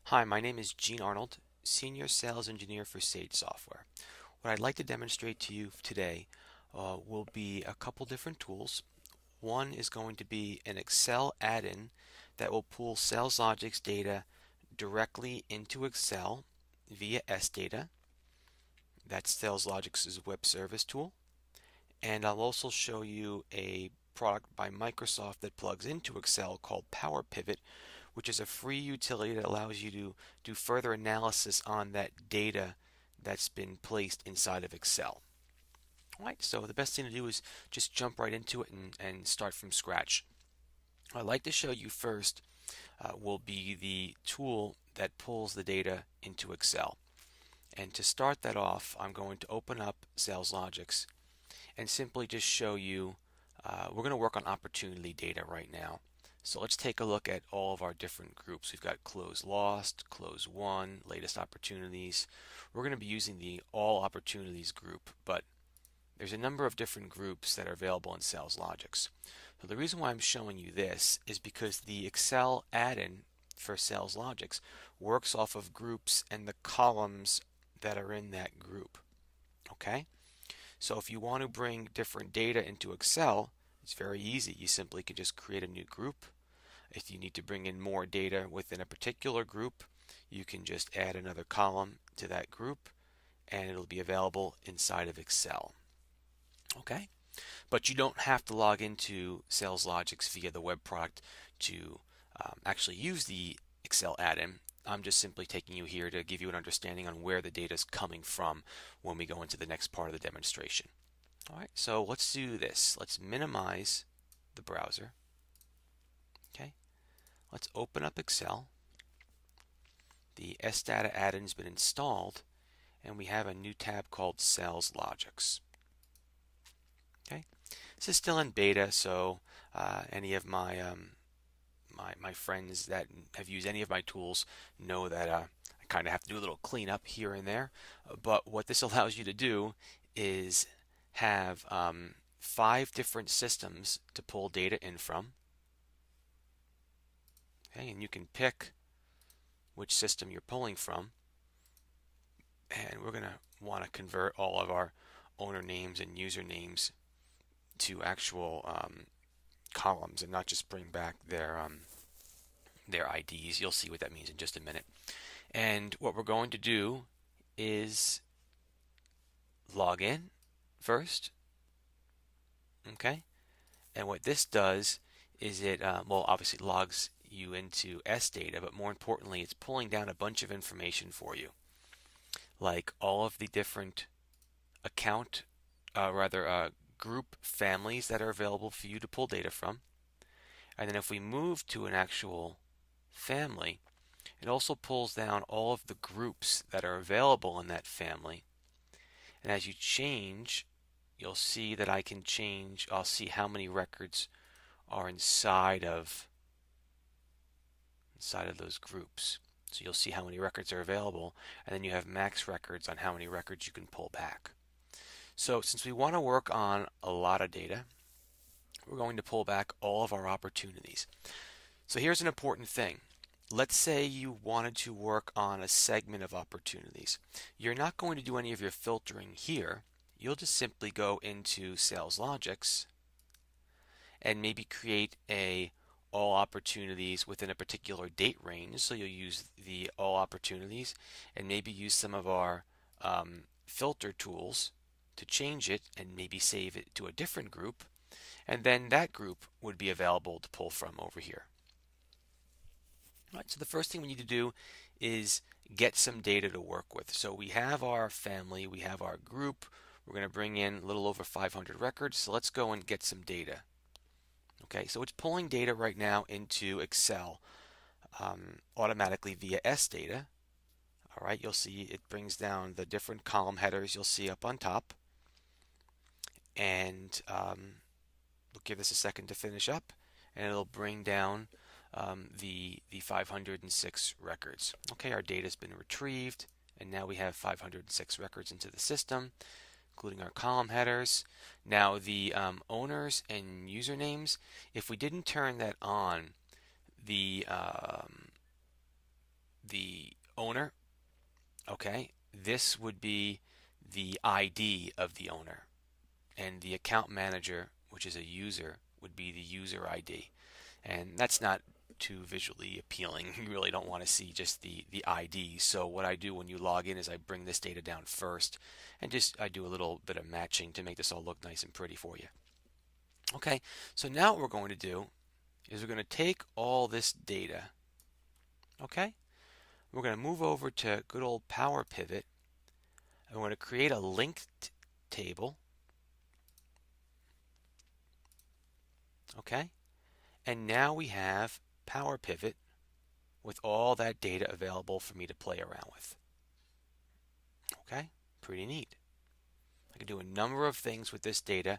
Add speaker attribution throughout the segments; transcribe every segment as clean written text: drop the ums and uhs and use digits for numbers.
Speaker 1: Hi, my name is Gene Arnold, Senior Sales Engineer for Sage Software. What I'd like to demonstrate to you today will be a couple different tools. One is going to be an Excel add-in that will pull SalesLogix data directly into Excel via SData. That's SalesLogix's web service tool. And I'll also show you a product by Microsoft that plugs into Excel called PowerPivot, which is a free utility that allows you to do further analysis on that data that's been placed inside of Excel. All right, so the best thing to do is just jump right into it and start from scratch. I'd like to show you first will be the tool that pulls the data into Excel. And to start that off, I'm going to open up SalesLogix and simply just show you, we're going to work on opportunity data right now. So let's take a look at all of our different groups. We've got close lost, close won, latest opportunities. We're going to be using the all opportunities group, but there's a number of different groups that are available in SalesLogix. So the reason why I'm showing you this is because the Excel add-in for SalesLogix works off of groups and the columns that are in that group. Okay? So if you want to bring different data into Excel, it's very easy. You simply can just create a new group. If you need to bring in more data within a particular group, you can just add another column to that group and it'll be available inside of Excel. Okay? But you don't have to log into SalesLogix via the web product to actually use the Excel add-in. I'm just simply taking you here to give you an understanding on where the data is coming from when we go into the next part of the demonstration. All right, so let's do this. Let's minimize the browser. Okay, let's open up Excel. The SData add-in has been installed, and we have a new tab called SalesLogix. Okay, this is still in beta, so any of my my friends that have used any of my tools know that I kind of have to do a little cleanup here and there. But what this allows you to do is have 5 different systems to pull data in from. Okay, and you can pick which system you're pulling from. And we're going to want to convert all of our owner names and user names to actual columns and not just bring back their IDs. You'll see what that means in just a minute. And what we're going to do is log in first. Okay? And what this does is it, well, obviously logs you into SData, but more importantly, it's pulling down a bunch of information for you, like all of the different group families that are available for you to pull data from. And then if we move to an actual family, it also pulls down all of the groups that are available in that family. And as you change, you'll see that I can change, I'll see how many records are inside of those groups. So you'll see how many records are available, and then you have max records on how many records you can pull back. So since we want to work on a lot of data, we're going to pull back all of our opportunities. So here's an important thing. Let's say you wanted to work on a segment of opportunities. You're not going to do any of your filtering here. You'll just simply go into SalesLogix and maybe create a all opportunities within a particular date range. So you'll use the all opportunities and maybe use some of our filter tools to change it and maybe save it to a different group. And then that group would be available to pull from over here. All right, so the first thing we need to do is get some data to work with. So we have our family, we have our group. We're going to bring in a little over 500 records. So let's go and get some data. Okay, so it's pulling data right now into Excel automatically via SData. All right, you'll see it brings down the different column headers you'll see up on top. And we'll give this a second to finish up, and it'll bring down the 506 records. Okay, our data has been retrieved, and now we have 506 records into the system, including our column headers. Now the owners and usernames, if we didn't turn that on, the owner, okay, this would be the ID of the owner, and the account manager, which is a user, would be the user ID. And that's not too visually appealing. You really don't want to see just the ID. So what I do when you log in is I bring this data down first, and just I do a little bit of matching to make this all look nice and pretty for you. Okay, so now what we're going to do is we're going to take all this data, okay? We're going to move over to good old PowerPivot, and we're going to create a linked table, okay? And now we have PowerPivot with all that data available for me to play around with. Okay, pretty neat. I can do a number of things with this data.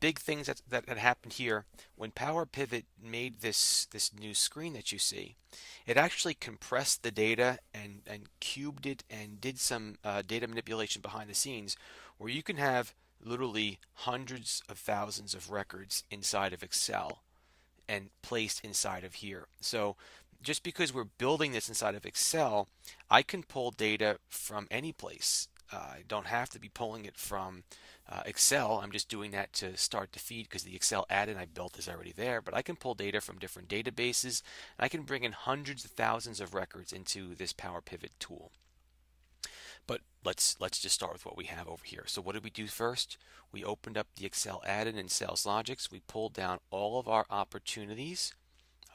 Speaker 1: Big things that happened here when PowerPivot made this new screen that you see. It actually compressed the data and cubed it and did some data manipulation behind the scenes, where you can have literally hundreds of thousands of records inside of Excel and placed inside of here. So just because we're building this inside of Excel, I can pull data from any place. I don't have to be pulling it from Excel. I'm just doing that to start the feed because the Excel add-in I built is already there. But I can pull data from different databases, and I can bring in hundreds of thousands of records into this PowerPivot tool. But let's just start with what we have over here. So what did we do first? We opened up the Excel add-in in SalesLogix. We pulled down all of our opportunities,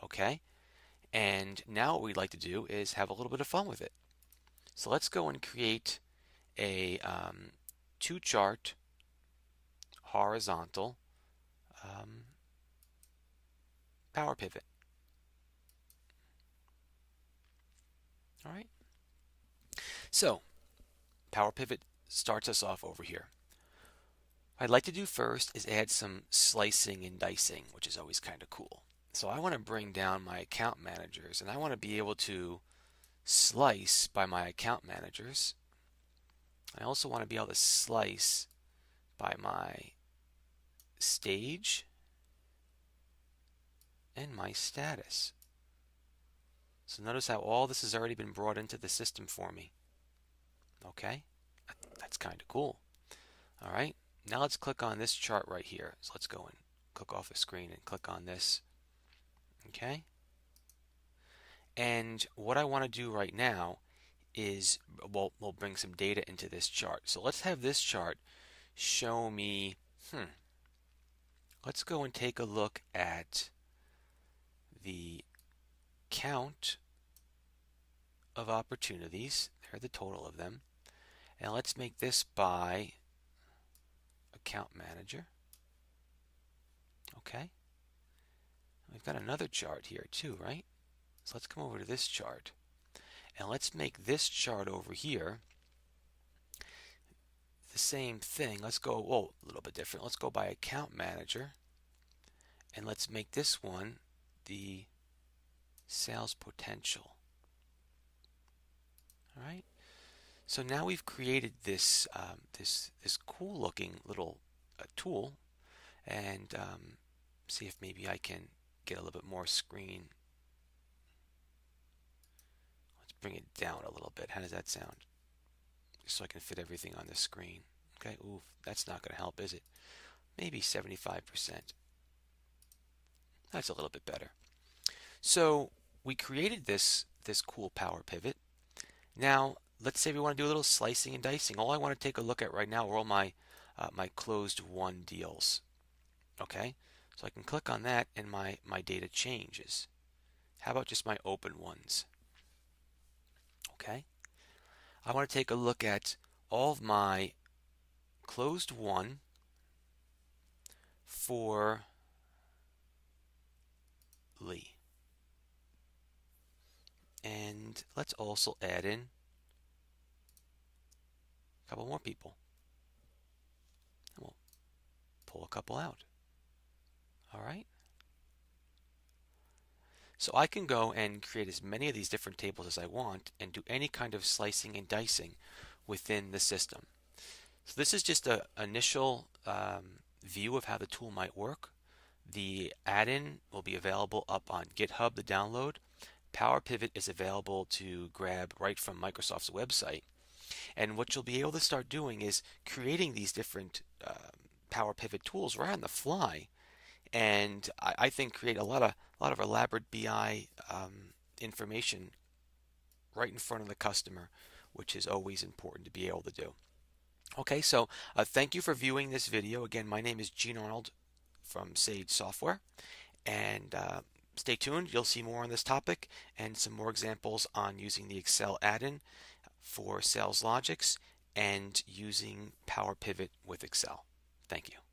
Speaker 1: okay? And now what we'd like to do is have a little bit of fun with it. So let's go and create a two-chart horizontal PowerPivot. All right. So PowerPivot starts us off over here. What I'd like to do first is add some slicing and dicing, which is always kind of cool. So I want to bring down my account managers, and I want to be able to slice by my account managers. I also want to be able to slice by my stage and my status. So notice how all this has already been brought into the system for me. Okay, that's kind of cool. All right, now let's click on this chart right here. So let's go and click off the screen and click on this. Okay, and what I want to do right now is we'll bring some data into this chart. So let's have this chart show me, let's go and take a look at the count of opportunities. There are the total of them. And let's make this by account manager. Okay. We've got another chart here too, right? So let's come over to this chart. And let's make this chart over here the same thing. Let's go, a little bit different. Let's go by account manager. And let's make this one the sales potential. All right. So now we've created this this cool looking little tool, and see if maybe I can get a little bit more screen. Let's bring it down a little bit. How does that sound? Just so I can fit everything on the screen. Okay, ooh, that's not going to help, is it? Maybe 75%. That's a little bit better. So we created this cool PowerPivot. Now let's say we want to do a little slicing and dicing. All I want to take a look at right now are all my my closed won deals. Okay, so I can click on that and my data changes. How about just my open ones? Okay, I want to take a look at all of my closed won for Lee. And let's also add in a couple more people. And we'll pull a couple out. All right. So I can go and create as many of these different tables as I want and do any kind of slicing and dicing within the system. So this is just an initial view of how the tool might work. The add-in will be available up on GitHub to download. PowerPivot is available to grab right from Microsoft's website. And what you'll be able to start doing is creating these different PowerPivot tools right on the fly, and I think create a lot of elaborate BI information right in front of the customer, which is always important to be able to do. Okay, so thank you for viewing this video. Again, my name is Gene Arnold from Sage Software, and stay tuned. You'll see more on this topic and some more examples on using the Excel add-in for SalesLogix and using PowerPivot with Excel. Thank you.